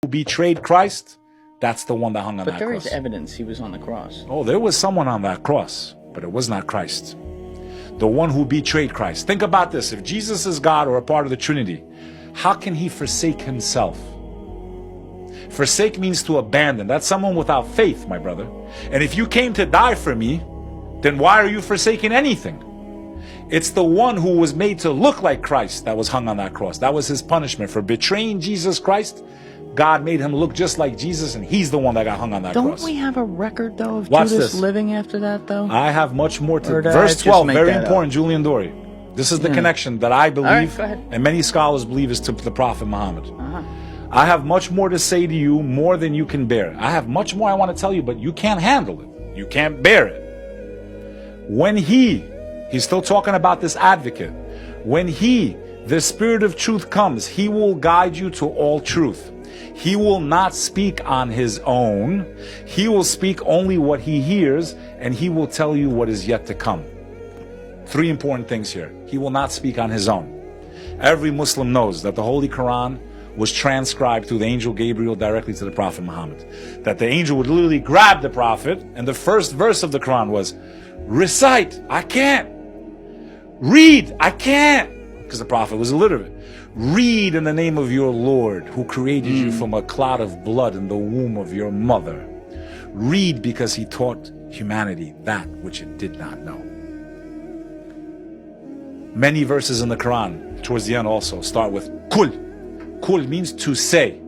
who betrayed Christ, that's the one that hung on that cross. But there is evidence he was on the cross. Oh, there was someone on that cross, but it was not Christ. The one who betrayed Christ. Think about this. If Jesus is God or a part of the Trinity, how can he forsake himself? Forsake means to abandon. That's someone without faith, my brother. And if you came to die for me, then why are you forsaking anything? It's the one who was made to look like Christ that was hung on that cross. That was his punishment for betraying Jesus Christ. God made him look just like Jesus, and he's the one that got hung on that cross. Don't we have a record, though, of Watch Judas this. living after that, though? I have much more to... Or did I Verse just 12, make very that important, Julian Dory. This is the connection that I believe, right, go ahead. and many scholars believe, is to the Prophet Muhammad. I have much more to say to you, more than you can bear. I have much more I want to tell you, but you can't handle it. You can't bear it. When he's still talking about this advocate. When the Spirit of truth comes, he will guide you to all truth. He will not speak on his own. He will speak only what he hears, and he will tell you what is yet to come. 3 important things here. He will not speak on his own. Every Muslim knows that the Holy Quran was transcribed through the angel Gabriel directly to the Prophet Muhammad. That the angel would literally grab the Prophet, and the first verse of the Quran was, recite, I can't. Read, I can't. Because the Prophet was illiterate. Read in the name of your Lord, who created you from a clot of blood in the womb of your mother. Read, because he taught humanity that which it did not know. Many verses in the Quran, towards the end also, start with kul. Kul means to say.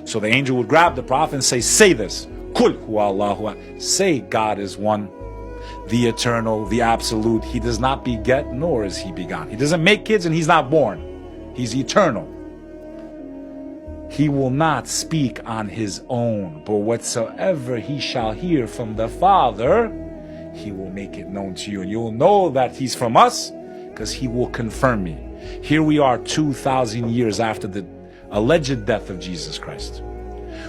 So the angel would grab the Prophet and say this. Kul huwa Allahu. Say God is one, the eternal, the absolute. He does not beget, nor is he begotten. He doesn't make kids, and he's not born. He's eternal. He will not speak on his own, but whatsoever he shall hear from the Father, he will make it known to you. And you'll know that he's from us, because he will confirm me. Here we are 2,000 years after the alleged death of Jesus Christ.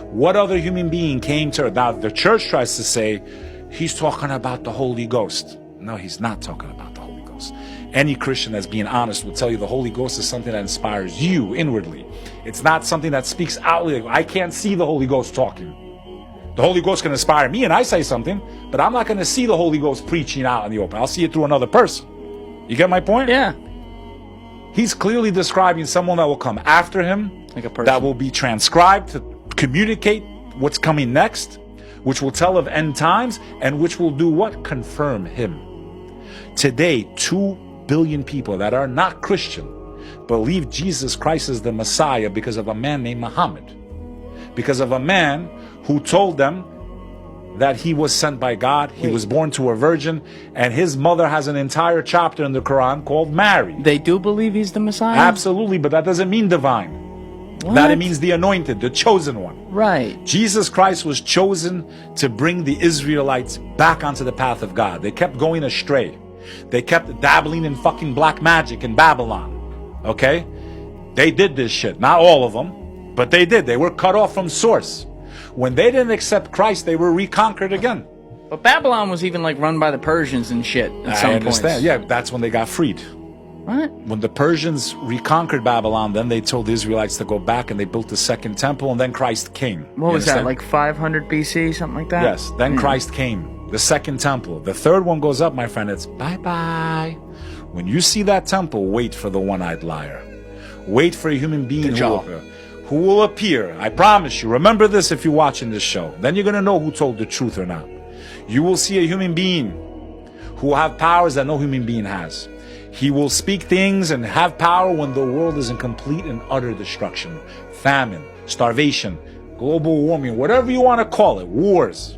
What other human being came to earth? Now the church tries to say, he's talking about the Holy Ghost. No, he's not talking about the Holy Ghost. Any Christian that's being honest will tell you the Holy Ghost is something that inspires you inwardly. It's not something that speaks outwardly. I can't see the Holy Ghost talking. The Holy Ghost can inspire me and I say something, but I'm not going to see the Holy Ghost preaching out in the open. I'll see it through another person. You get my point? Yeah. He's clearly describing someone that will come after him, Like a person. that will be transcribed to communicate what's coming next, which will tell of end times, and which will do what? Confirm him. Today, 2 billion people that are not Christian believe Jesus Christ is the Messiah because of a man named Muhammad. Because of a man who told them that he was sent by God, he was born to a virgin, and his mother has an entire chapter in the Quran called Mary. They do believe he's the Messiah? Absolutely, but that doesn't mean divine. What? That it means the anointed, the chosen one. Right. Jesus Christ was chosen to bring the Israelites back onto the path of God. They kept going astray. They kept dabbling in fucking black magic in Babylon. Okay? They did this shit. Not all of them, but they did. They were cut off from source. When they didn't accept Christ, they were reconquered again. But Babylon was even like run by the Persians and shit at some I understand. points. Yeah, that's when they got freed. What? When the Persians reconquered Babylon, then they told the Israelites to go back, and they built the second temple, and then Christ came. What You was that, understand? like 500 BC, something like that? Yes, then Christ came. The second temple. The third one goes up, my friend. It's bye-bye. When you see that temple, wait for the one-eyed liar. Wait for a human being who will appear. I promise you. Remember this if you're watching this show. Then you're going to know who told the truth or not. You will see a human being who will have powers that no human being has. He will speak things and have power when the world is in complete and utter destruction. Famine, starvation, global warming, whatever you want to call it, wars.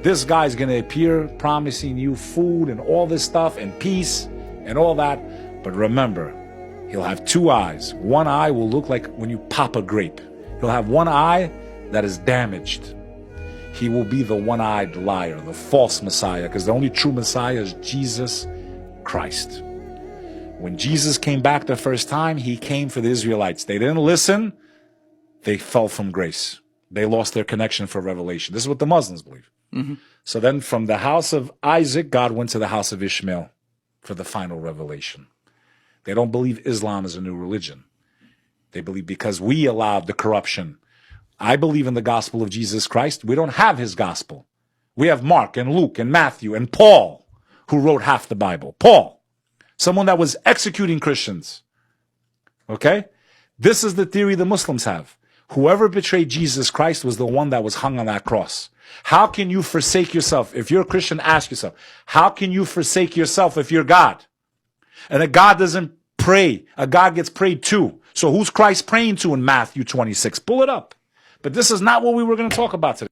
This guy's going to appear promising you food and all this stuff and peace and all that. But remember, he'll have 2 eyes. One eye will look like when you pop a grape. He'll have one eye that is damaged. He will be the one-eyed liar, the false Messiah, because the only true Messiah is Jesus Christ. When Jesus came back the first time, he came for the Israelites. They didn't listen. They fell from grace. They lost their connection for revelation. This is what the Muslims believe. So then from the house of Isaac, God went to the house of Ishmael for the final revelation. They don't believe Islam is a new religion. They believe because we allowed the corruption I believe in the gospel of Jesus Christ. We don't have his gospel. We have Mark and Luke and Matthew and Paul, who wrote half the Bible. Paul, someone that was executing Christians. Okay? This is the theory the Muslims have. Whoever betrayed Jesus Christ was the one that was hung on that cross. How can you forsake yourself? If you're a Christian, ask yourself, how can you forsake yourself if you're God? And a God doesn't pray. A God gets prayed to. So who's Christ praying to in Matthew 26? Pull it up. But this is not what we were going to talk about today.